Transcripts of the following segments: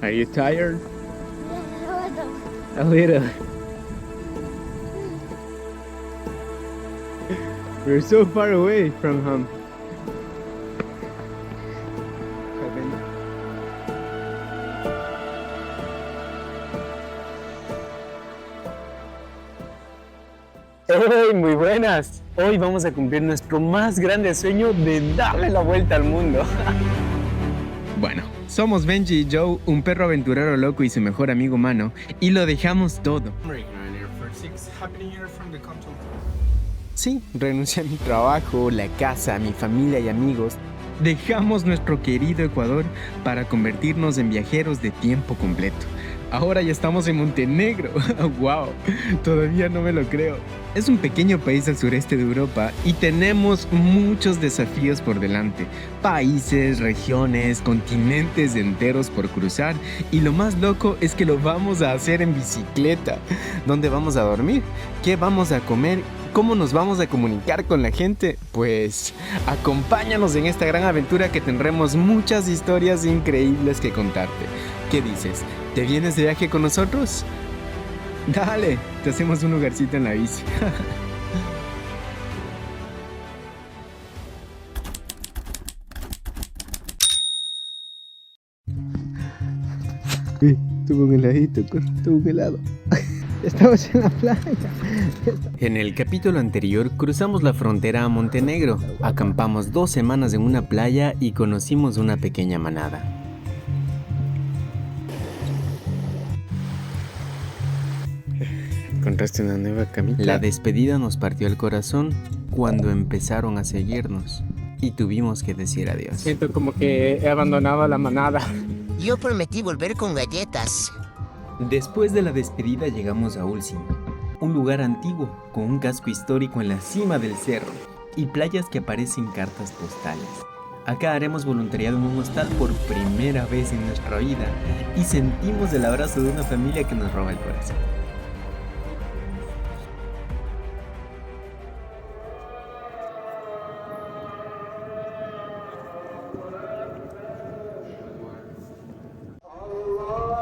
Are you tired? A little. We're so far away from home. ¡Hey! Muy buenas. Hoy vamos a cumplir nuestro más grande sueño de darle la vuelta al mundo. Bueno, somos Benji y Joe, un perro aventurero loco y su mejor amigo humano, y lo dejamos todo. Sí, renuncié a mi trabajo, la casa, mi familia y amigos. Dejamos nuestro querido Ecuador para convertirnos en viajeros de tiempo completo. Ahora ya estamos en Montenegro. ¡Wow! Todavía no me lo creo. Es un pequeño país al sureste de Europa y tenemos muchos desafíos por delante. Países, regiones, continentes enteros por cruzar. Y lo más loco es que lo vamos a hacer en bicicleta. ¿Dónde vamos a dormir? ¿Qué vamos a comer? ¿Cómo nos vamos a comunicar con la gente? Pues acompáñanos en esta gran aventura que tendremos muchas historias increíbles que contarte. ¿Qué dices? ¿Te vienes de viaje con nosotros? Dale, te hacemos un lugarcito en la bici. Tuvo un heladito, tuvo un helado. Estamos en la playa. En el capítulo anterior cruzamos la frontera a Montenegro, acampamos 2 semanas en una playa y conocimos una pequeña manada. ¿Encontraste una nueva camita? La despedida nos partió el corazón cuando empezaron a seguirnos y tuvimos que decir adiós. Siento como que he abandonado a la manada. Yo prometí volver con galletas. Después de la despedida llegamos a Ulcinj, un lugar antiguo con un casco histórico en la cima del cerro y playas que aparecen cartas postales. Acá haremos voluntariado en un hostal por primera vez en nuestra vida y sentimos el abrazo de una familia que nos roba el corazón.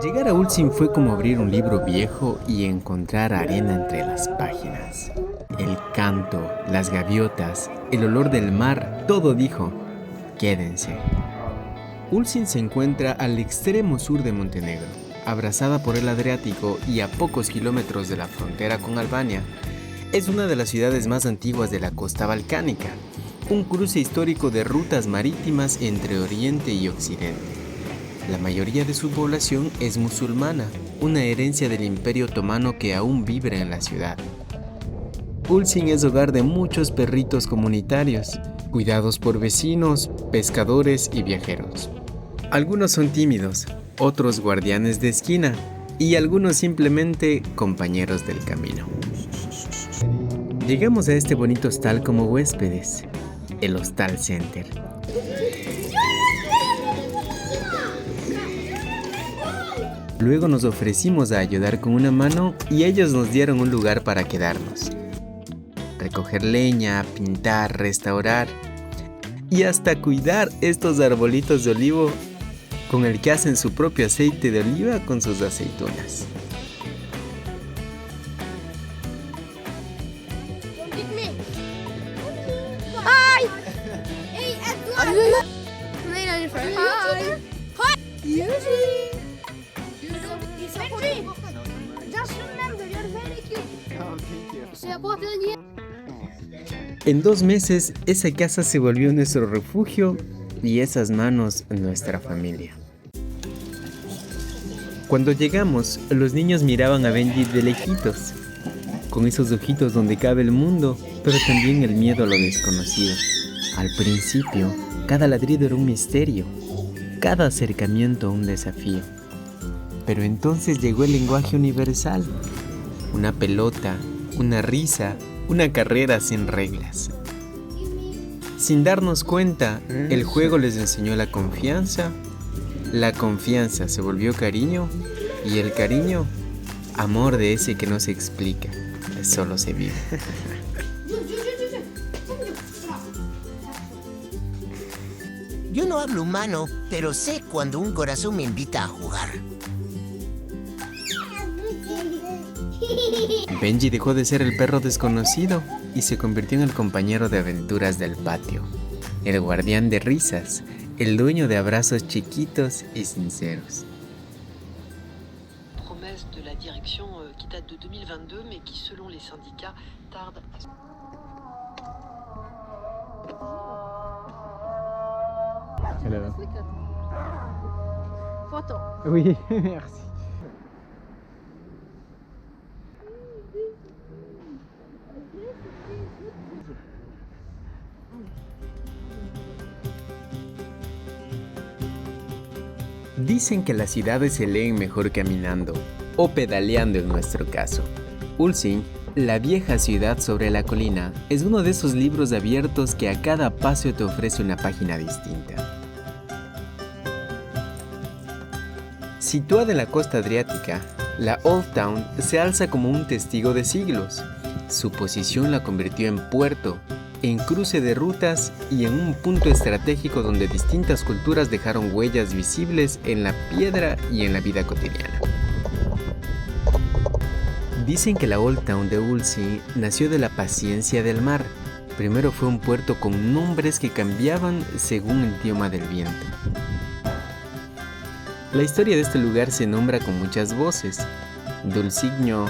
Llegar a Ulcinj fue como abrir un libro viejo y encontrar arena entre las páginas. El canto, las gaviotas, el olor del mar, todo dijo, quédense. Ulcinj se encuentra al extremo sur de Montenegro, abrazada por el Adriático y a pocos kilómetros de la frontera con Albania. Es una de las ciudades más antiguas de la costa balcánica, un cruce histórico de rutas marítimas entre Oriente y Occidente. La mayoría de su población es musulmana, una herencia del Imperio Otomano que aún vibra en la ciudad. Ulcinj es hogar de muchos perritos comunitarios, cuidados por vecinos, pescadores y viajeros. Algunos son tímidos, otros guardianes de esquina y algunos simplemente compañeros del camino. Llegamos a este bonito hostal como huéspedes, el Hostal Center. Luego nos ofrecimos a ayudar con una mano y ellos nos dieron un lugar para quedarnos. Recoger leña, pintar, restaurar y hasta cuidar estos arbolitos de olivo con el que hacen su propio aceite de oliva con sus aceitunas. En 2 meses, esa casa se volvió nuestro refugio y esas manos nuestra familia. Cuando llegamos, los niños miraban a Benji de lejitos, con esos ojitos donde cabe el mundo, pero también el miedo a lo desconocido. Al principio, cada ladrido era un misterio, cada acercamiento un desafío. Pero entonces llegó el lenguaje universal, una pelota, una risa, una carrera sin reglas. Sin darnos cuenta, el juego les enseñó la confianza se volvió cariño y el cariño, amor de ese que no se explica, solo se vive. Yo no hablo humano, pero sé cuando un corazón me invita a jugar. Benji dejó de ser el perro desconocido y se convirtió en el compañero de aventuras del patio, el guardián de risas, el dueño de abrazos chiquitos y sinceros. Promesse de la direction qui date de 2022, mais qui, selon les syndicats, tarde à... Hello. Photo. Oui, merci. Dicen que las ciudades se leen mejor caminando, o pedaleando en nuestro caso. Ulsing, la vieja ciudad sobre la colina, es uno de esos libros abiertos que a cada paso te ofrece una página distinta. Situada en la costa adriática, la Old Town se alza como un testigo de siglos. Su posición la convirtió en puerto, en cruce de rutas y en un punto estratégico donde distintas culturas dejaron huellas visibles en la piedra y en la vida cotidiana. Dicen que la Old Town de Ulsing nació de la paciencia del mar. Primero fue un puerto con nombres que cambiaban según el idioma del viento. La historia de este lugar se nombra con muchas voces: Dulcigno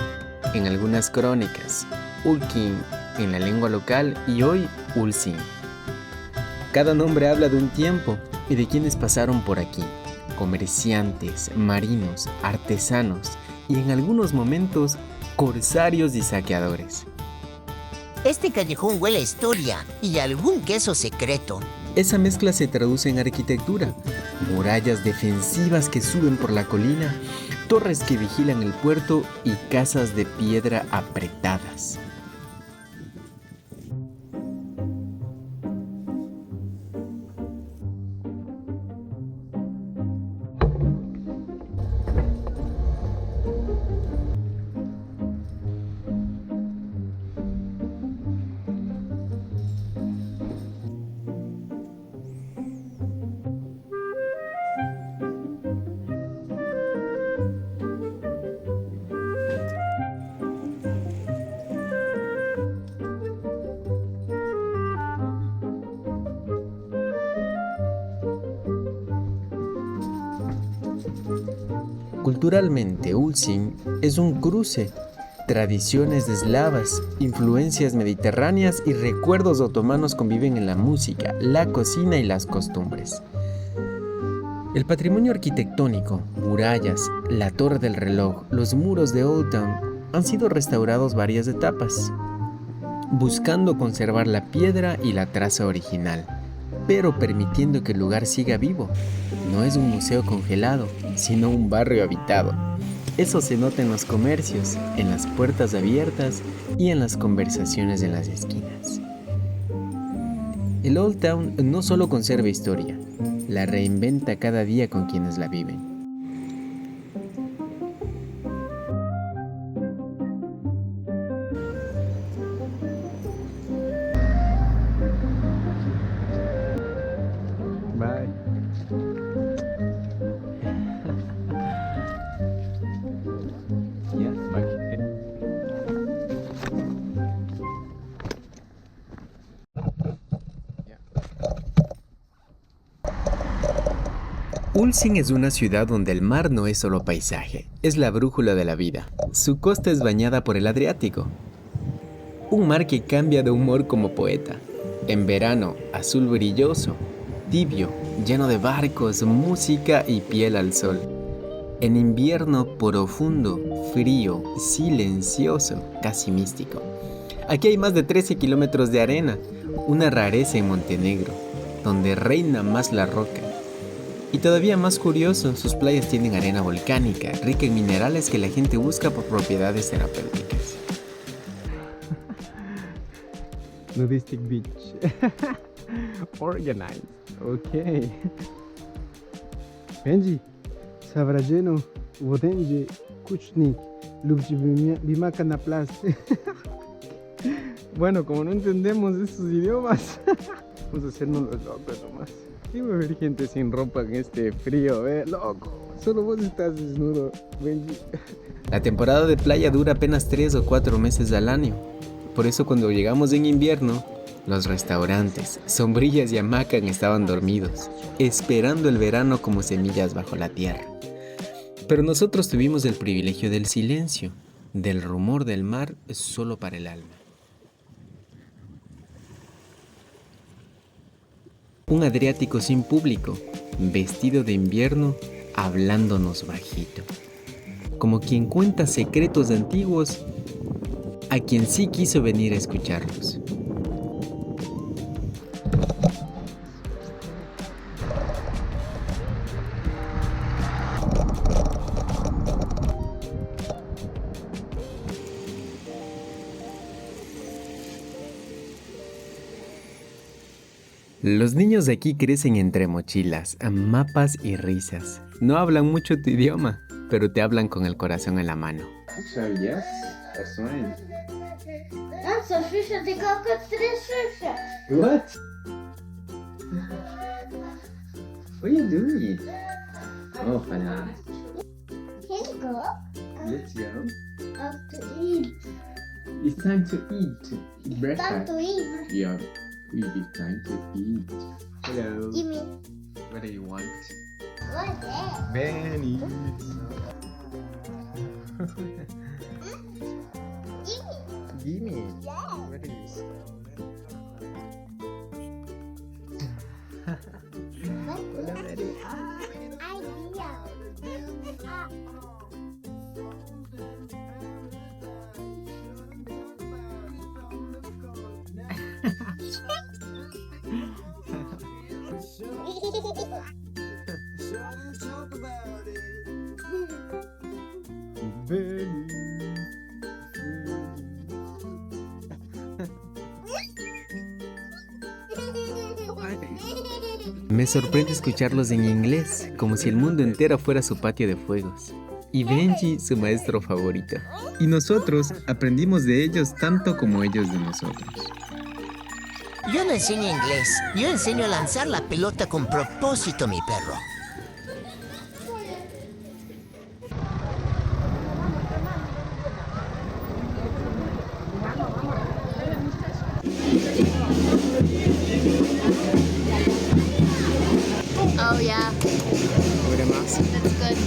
en algunas crónicas, Ulking en la lengua local y hoy Ulsing. Cada nombre habla de un tiempo y de quienes pasaron por aquí: comerciantes, marinos, artesanos y en algunos momentos corsarios y saqueadores. Este callejón huele a historia y a algún queso secreto. Esa mezcla se traduce en arquitectura: murallas defensivas que suben por la colina, torres que vigilan el puerto y casas de piedra apretadas. Culturalmente, Ulsing es un cruce: tradiciones eslavas, influencias mediterráneas y recuerdos otomanos conviven en la música, la cocina y las costumbres. El patrimonio arquitectónico, murallas, la torre del reloj, los muros de Old Town han sido restaurados varias etapas, buscando conservar la piedra y la traza original, pero permitiendo que el lugar siga vivo. No es un museo congelado, sino un barrio habitado. Eso se nota en los comercios, en las puertas abiertas y en las conversaciones en las esquinas. El Old Town no solo conserva historia, la reinventa cada día con quienes la viven. Bye. Yeah, back. Ulsing es una ciudad donde el mar no es solo paisaje, es la brújula de la vida. Su costa es bañada por el Adriático, un mar que cambia de humor como poeta. En verano, azul brilloso, tibio, lleno de barcos, música y piel al sol. En invierno, profundo, frío, silencioso, casi místico. Aquí hay más de 13 kilómetros de arena, una rareza en Montenegro, donde reina más la roca. Y todavía más curioso, sus playas tienen arena volcánica, rica en minerales que la gente busca por propiedades terapéuticas. Nudistic beach. Organized. Okay. Benji, Savrajeno, Vodenje, Kuchnik, Lubji Bimaka na Plas. Bueno, como no entendemos esos idiomas, vamos a hacernos los locos nomás. ¿Qué va a haber gente sin ropa en este frío, loco? Solo vos estás desnudo, Benji. La temporada de playa dura apenas 3 o 4 meses al año. Por eso cuando llegamos en invierno, los restaurantes, sombrillas y hamacan estaban dormidos, esperando el verano como semillas bajo la tierra. Pero nosotros tuvimos el privilegio del silencio, del rumor del mar solo para el alma. Un Adriático sin público, vestido de invierno, hablándonos bajito. Como quien cuenta secretos antiguos a quien sí quiso venir a escucharlos. Los niños de aquí crecen entre mochilas, mapas y risas. No hablan mucho tu idioma, pero te hablan con el corazón en la mano. ¿Sabías? Persuade. Nossa, Xuxa tem cocôs Xuxa. What? What are you doing? Oh, Hannah. Can you go? Let's go. Up to eat. It's time to eat. Time Breakfast. to eat. Yeah, it's time to eat. Hello. Give me. What do you want? What's that? Benny. Give me. Gimme. Yeah. What is? Hola, Mary. Idea. Benny. Me sorprende escucharlos en inglés, como si el mundo entero fuera su patio de fuegos. Y Benji, su maestro favorito. Y nosotros aprendimos de ellos tanto como ellos de nosotros. Yo no enseño inglés. Yo enseño a lanzar la pelota con propósito, mi perro. Oh yeah, ¿Fuera más? that's good.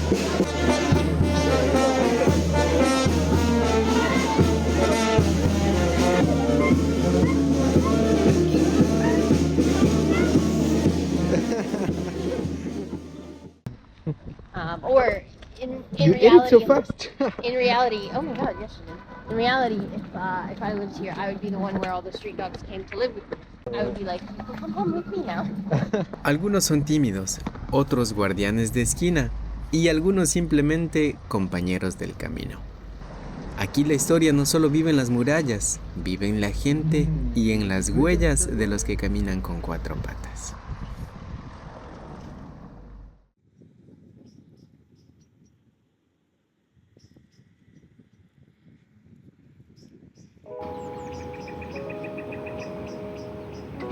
Or in You ate it reality, so fast. in reality, oh my god, yes you did. In reality, if I lived here, I would be the one where all the street dogs came to live with me. I would be like, you can come home with me now. Algunos son tímidos, otros guardianes de esquina y algunos simplemente compañeros del camino. Aquí la historia no solo vive en las murallas, vive en la gente y en las huellas de los que caminan con 4 patas.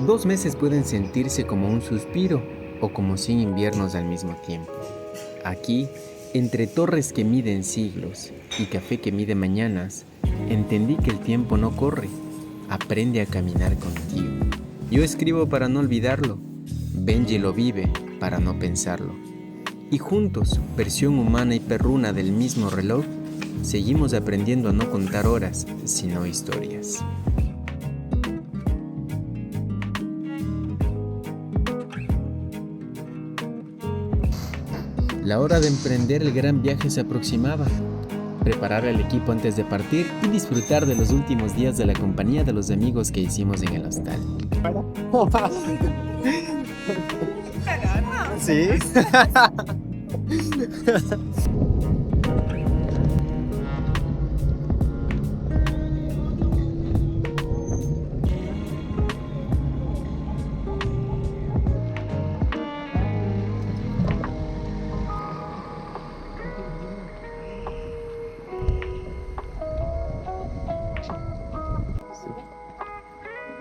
Dos meses pueden sentirse como un suspiro o como 100 inviernos al mismo tiempo. Aquí, entre torres que miden siglos y café que mide mañanas, entendí que el tiempo no corre, aprende a caminar contigo. Yo escribo para no olvidarlo, Benji lo vive para no pensarlo. Y juntos, versión humana y perruna del mismo reloj, seguimos aprendiendo a no contar horas, sino historias. La hora de emprender el gran viaje se aproximaba. Preparar al equipo antes de partir y disfrutar de los últimos días de la compañía de los amigos que hicimos en el hostal. Sí.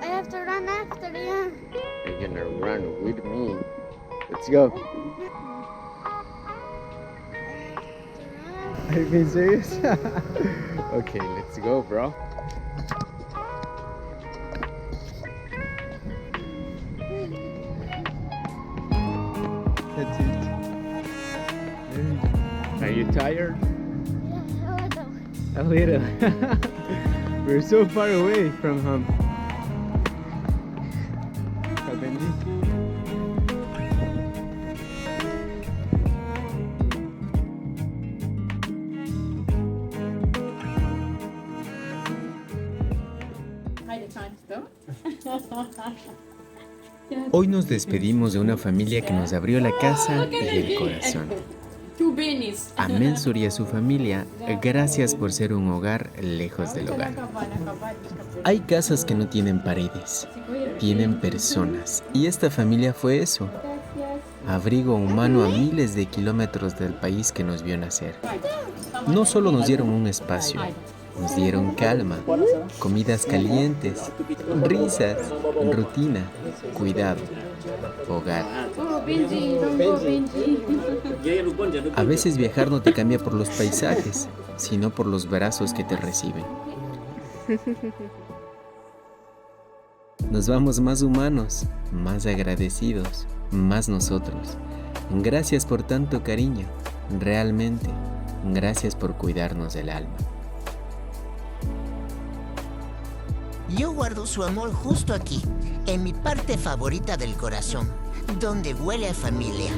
I have to run after you. You're gonna run with me. Let's go. Are you being serious? Okay, let's go, bro. That's it. Are you tired? A little. We're so far away from home. Benji. Hoy nos despedimos de una familia que nos abrió la casa y el corazón. A Mensur y a su familia, gracias por ser un hogar lejos del hogar. Hay casas que no tienen paredes, tienen personas, y esta familia fue eso. Abrigo humano a miles de kilómetros del país que nos vio nacer. No solo nos dieron un espacio, nos dieron calma, comidas calientes, risas, rutina, cuidado, hogar. A veces viajar no te cambia por los paisajes, sino por los brazos que te reciben. Nos vamos más humanos, más agradecidos, más nosotros. Gracias por tanto cariño, realmente, gracias por cuidarnos del alma. Yo guardo su amor justo aquí, en mi parte favorita del corazón, donde huele a familia.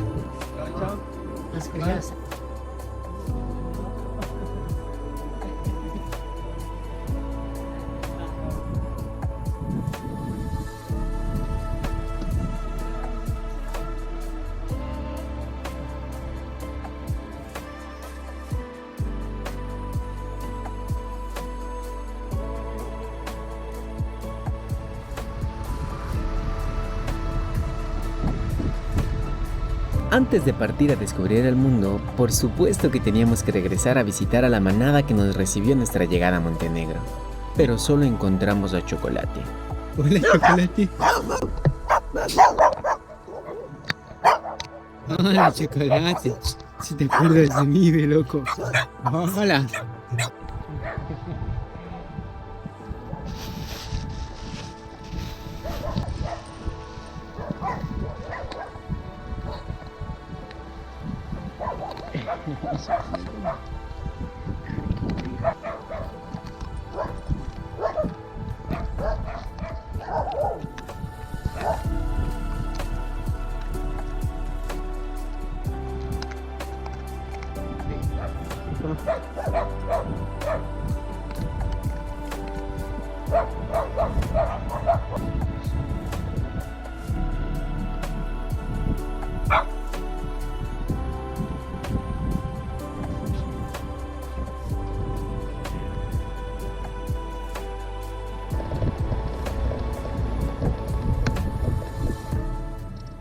Antes de partir a descubrir el mundo, por supuesto que teníamos que regresar a visitar a la manada que nos recibió en nuestra llegada a Montenegro. Pero solo encontramos a Chocolate. Hola, Chocolate. Hola, Chocolate. Si te acuerdas de mí, de loco. Hola.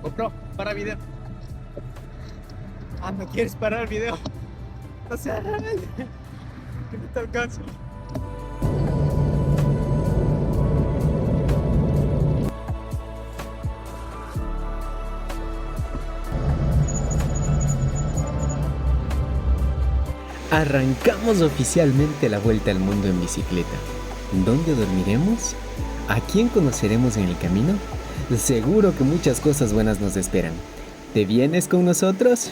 GoPro, para video. Ah, ¿no quieres parar el video? No seas rebelde. Que no te alcanzo. Arrancamos oficialmente la vuelta al mundo en bicicleta. ¿Dónde dormiremos? ¿A quién conoceremos en el camino? Seguro que muchas cosas buenas nos esperan. ¿Te vienes con nosotros?